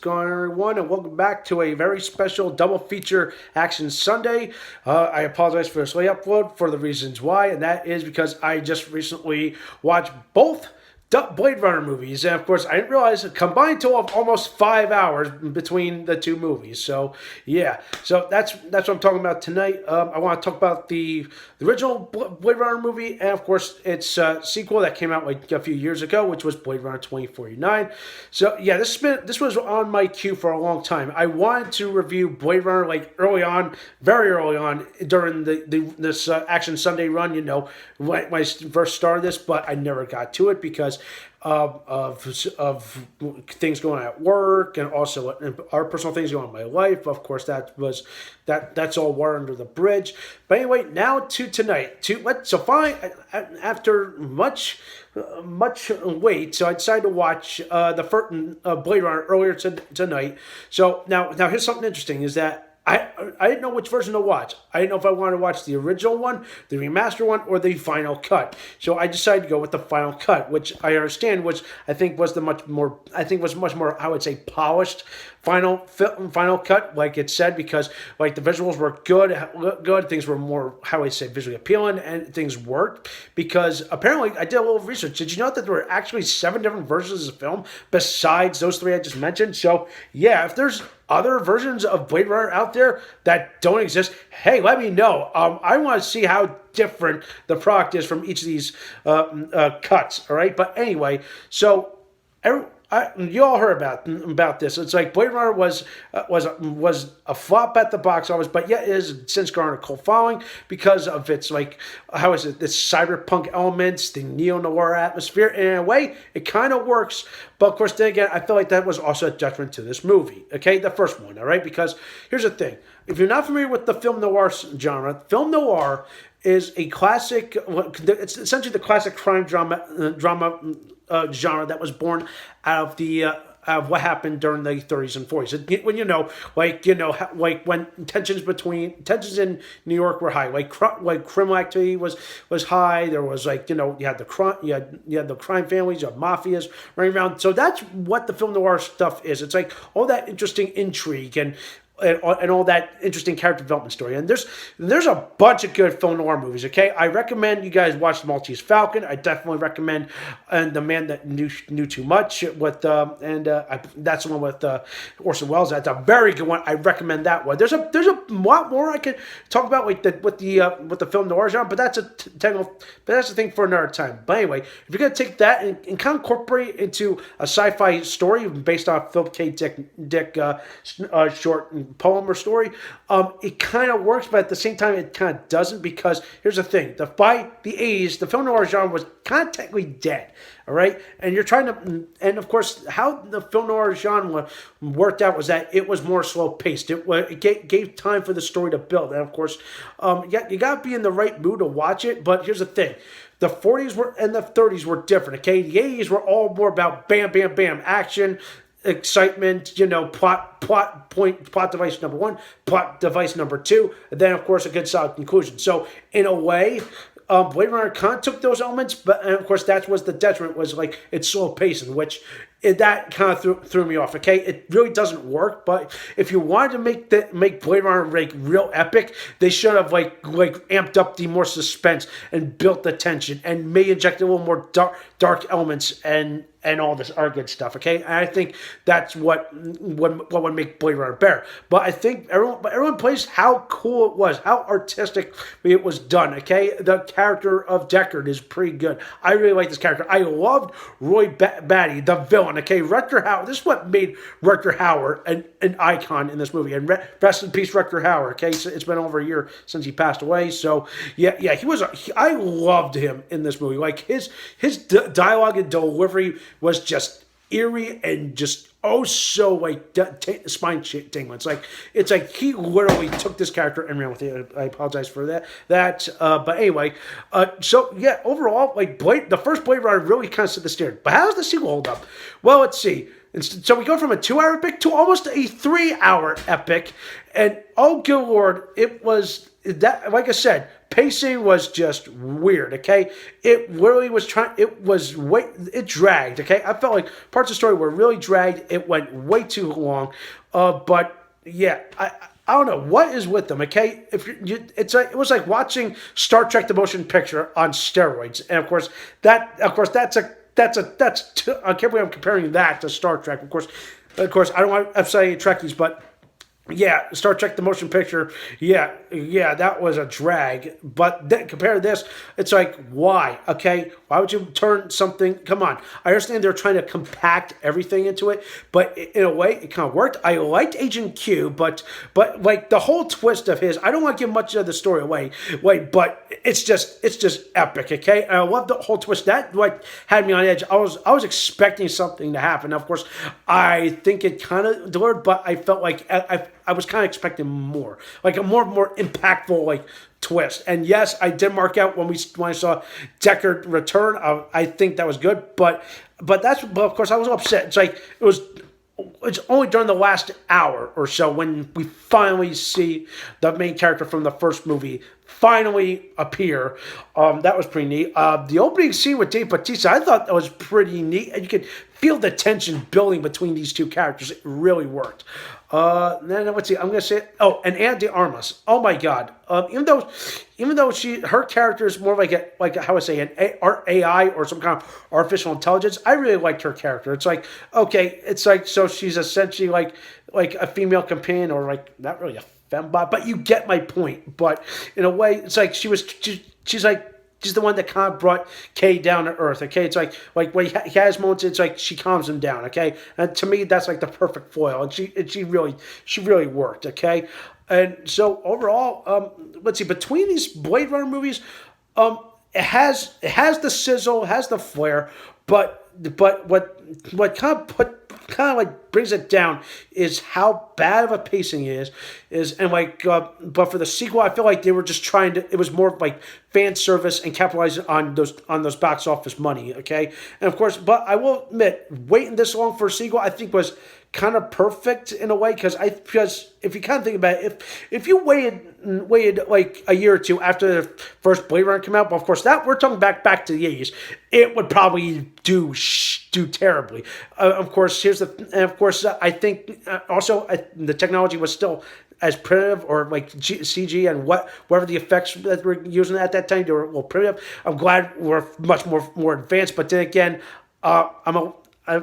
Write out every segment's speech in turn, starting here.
going on, everyone, and welcome back to a very special double feature Action Sunday. I apologize for this late upload for the reasons why, and that is because I just recently watched both Blade Runner movies, and of course, I didn't realize it combined to almost 5 hours between the two movies. So yeah, so that's what I'm talking about tonight. I want to talk about the original Blade Runner movie, and of course, its sequel that came out like a few years ago, which was Blade Runner 2049. So yeah, this was on my queue for a long time. I wanted to review Blade Runner like early on, very early on during this Action Sunday run. You know, when I first started this, but I never got to it because of things going on at work and also our personal things going on in my life. Of course, that's all water under the bridge. But anyway, now to tonight. After much wait, so I decided to watch the first Blade Runner earlier tonight. So now here's something interesting: is that I didn't know which version to watch. I didn't know if I wanted to watch the original one, the remaster one, or the final cut. So I decided to go with the final cut, which I understand, which I think was much more, I would say, polished final cut, like it said, because like the visuals were good, things were more, how I say, visually appealing, and things worked. Because apparently, I did a little research. Did you know that there were actually 7 different versions of the film besides those 3 I just mentioned? So yeah, if there's other versions of Blade Runner out there that don't exist, hey, let me know. I want to see how different the product is from each of these cuts. All right, but anyway, so you all heard about this. It's like Blade Runner was a flop at the box office, but yet it has since garnered a cult following because of its like this cyberpunk elements, the neo noir atmosphere. And in a way, it kind of works. But of course, then again, I feel like that was also a detriment to this movie. Okay, the first one. All right, because here's the thing: if you're not familiar with the film noir genre, film noir is a classic. It's essentially the classic crime drama genre that was born out of the what happened during the 30s and 40s. When like when tensions in New York were high, like criminal activity was high. There was you had the crime, you had the crime families, you had mafias running around. So that's what the film noir stuff is. It's like all that interesting intrigue and all that interesting character development story. And there's a bunch of good film noir movies, okay? I recommend you guys watch The Maltese Falcon. I definitely recommend The Man That Knew Too Much with that's the one with Orson Welles. That's a very good one. I recommend that one. There's a lot more I could talk about with the film noir genre, but that's the thing for another time. But anyway, if you're gonna take that and kind of incorporate it into a sci-fi story based off Philip K. Dick short poem or story, it kind of works, but at the same time it kind of doesn't, because here's the thing: by the 80s, the film noir genre was kind of technically dead. All right, and you're trying to, and of course, how the film noir genre worked out was that it was more slow paced. It gave time for the story to build, and of course, you got to be in the right mood to watch it. But here's the thing: the 40s and the 30s were different. Okay, the 80s were all more about bam, bam, bam, action, excitement, plot device number 1, plot device number 2, and then of course a good solid conclusion. So in a way, Blade Runner kind of took those elements, but and of course that was the detriment, was like it's slow pacing, which that kind of threw me off. Okay, it really doesn't work. But if you wanted to make Blade Runner like real epic, they should have like amped up the more suspense and built the tension and may inject a little more dark elements and all this other good stuff. Okay, and I think that's what would make Blade Runner better. But I think everyone plays how cool it was, how artistic it was done. Okay, the character of Deckard is pretty good. I really like this character. I loved Roy Batty, the villain. Okay, Rutger Hauer. This is what made Rutger Hauer an icon in this movie. And rest in peace, Rutger Hauer. Okay, so it's been over a year since he passed away. So yeah, I loved him in this movie. Like his dialogue and delivery was just eerie and just so like spine tingling. It's like he literally took this character and ran with it. I apologize for that. But anyway, so yeah, overall, like the first Blade Runner really kind of set the standard. But how does the sequel hold up? Well, let's see. So we go from a 2-hour epic to almost a 3-hour epic, and oh good lord, it was that. Like I said, pacing was just weird. Okay, it literally was trying. It was way. It dragged. Okay, I felt like parts of the story were really dragged. It went way too long. But yeah, I don't know what is with them. Okay, if it's like it was like watching Star Trek: The Motion Picture on steroids, and of course I can't believe I'm comparing that to Star Trek. Of course, I don't want to upset Trekkies, but yeah, Star Trek: The Motion Picture. Yeah, that was a drag. But then compare to this, it's like why? Okay, why would you turn something? Come on, I understand they're trying to compact everything into it, but in a way, it kind of worked. I liked Agent Q, but like the whole twist of his, I don't want to give much of the story away. Wait, but it's just epic. Okay, and I love the whole twist. That like had me on edge. I was expecting something to happen. Now, of course, I think it kind of delivered, but I felt like I was kind of expecting more, like a more impactful like twist. And yes, I did mark out when I saw Deckard return. I think that was good, but of course I was upset. It's like it's only during the last hour or so when we finally see the main character from the first movie finally appear. That was pretty neat. The opening scene with Dave Bautista, I thought that was pretty neat. And you could feel the tension building between these two characters. It really worked. Then let's see. I'm gonna say and Ana de Armas. Oh my God. Even though her character is more like how I say an AI or some kind of artificial intelligence, I really liked her character. It's like okay, it's like so she's essentially like a female companion or like not really a fembot, but you get my point. But in a way, it's like she's like. She's the one that kind of brought Kay down to earth. Okay, it's like when he has moments, it's like she calms him down. Okay, and to me, that's like the perfect foil, and she really worked. Okay, and so overall, let's see, between these Blade Runner movies, it has the sizzle, it has the flair, but what kind of like brings it down is how bad of a pacing is and like but for the sequel I feel like they were just trying to, it was more like fan service and capitalizing on those box office money. Okay, and of course, but I will admit waiting this long for a sequel I think was kind of perfect in a way because if you kind of think about it, if you waited like a year or two after the first Blade Runner came out, but of course that we're talking back to the 80s, it would probably do terribly. Of course, I think the technology was still as primitive or like CG and whatever the effects that we're using at that time, they were a little primitive. I'm glad we're much more advanced, but then again,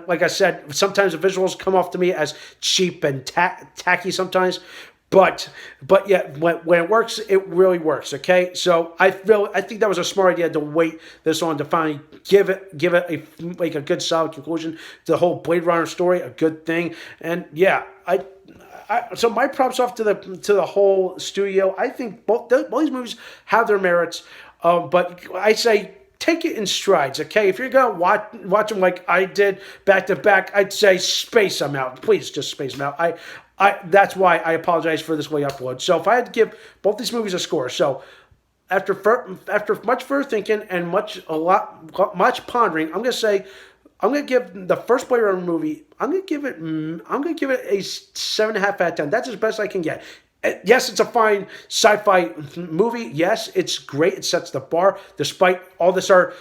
like I said, sometimes the visuals come off to me as cheap and tacky sometimes. But yeah, when it works, it really works. Okay, so I think that was a smart idea to wait this on to finally give it a good solid conclusion to the whole Blade Runner story, a good thing. And yeah, so my props off to the whole studio. I think both these movies have their merits, but I say take it in strides, okay? If you're gonna watch them like I did back to back, I'd say space them out. Please just space them out. That's why I apologize for this late upload. So if I had to give both these movies a score, so after much further thinking and much pondering, I'm gonna give the first Blade Runner movie. I'm gonna give it a 7.5 out of 10. That's as best I can get. Yes, it's a fine sci-fi movie. Yes, it's great. It sets the bar. Despite all this our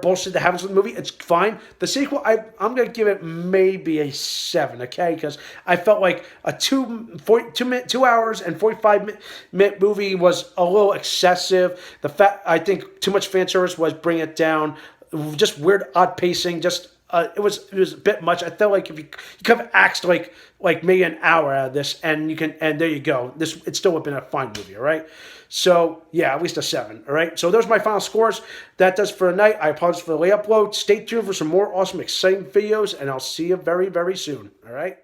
bullshit that happens with the movie, it's fine. The sequel, I'm going to give it maybe a 7, okay? Because I felt like a 2 hours and 45-minute movie was a little excessive. I think too much fan service was bringing it down. Just weird, odd pacing. Just it was a bit much. I felt like if you could have axed like maybe an hour out of this, and there you go. It still would have been a fine movie, all right? So yeah, at least a 7, all right? So those are my final scores. That does for tonight. I apologize for the late upload. Stay tuned for some more awesome, exciting videos, and I'll see you very, very soon, all right?